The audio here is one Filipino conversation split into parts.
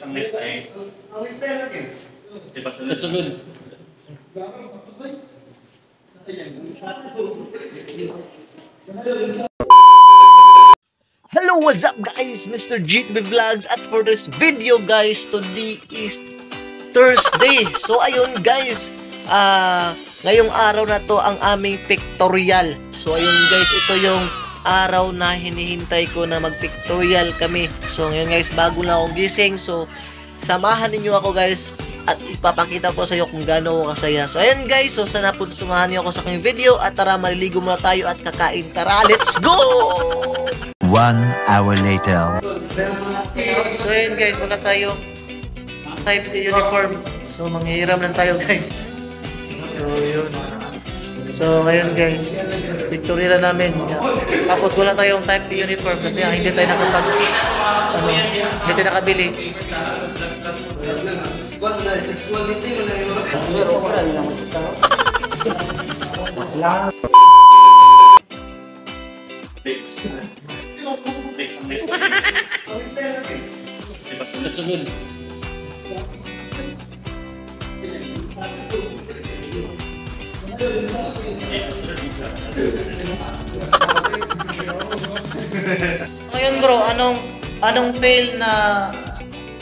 sanglit ay Kasunod. Hello, what's up guys? Mr. GTV Vlogs, at for this video guys, today is Thursday. So ayun guys, ngayong araw na to ang aming pictorial. So ayun guys, ito yung araw na hinihintay ko na mag-pictorial kami. So ngayon guys, bago na akong gising. So samahan ninyo ako guys at ipapakita ko sa iyo kung gaano ako kasaya. So ayun guys, so sana po sumahan niyo ako sa aking video at tara, maliligo muna tayo at kakain. Tara, let's go! 1 hour later. So ayun guys, wala tayo type uniform. So manghihiram lang tayo guys. So yun. So ayun guys, pictorial na namin. Tapos wala tayong type uniform kasi hindi tayo hindi tayo nakabili. Kasunod. Ngayon bro, anong fail na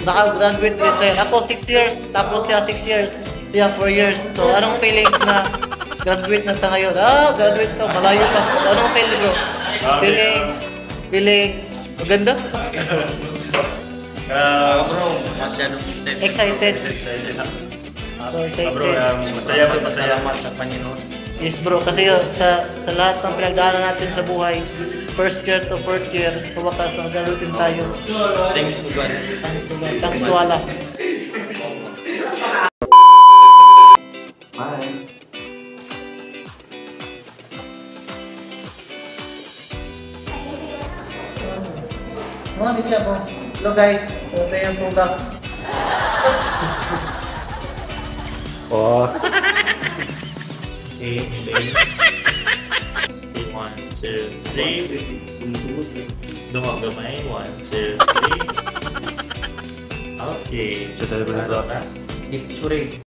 naka-graduate with tayo? Ako 6 years, tapos siya 6 years, siya 4 years. So anong feelings na graduate na sa ngayon? Graduate ka, malayo pa. So, anong fail bro? Feeling maganda? bro, masyadong Excited. So excited. Bro, masaya pa, pasalamat sa Panginoon. Yes bro, kasi sa lahat ng pinagdaanan natin sa buhay, first year to fourth year, sa wakas magalutin tayo. Thanks to God. Thanks to Allah. Bye. Mga isa po. Hello guys, ito yung product. Oh. Okay, 1, 2, 3. Dumag gamay. 1, 2, 3. Okay. So, tayo ba na? Sorry.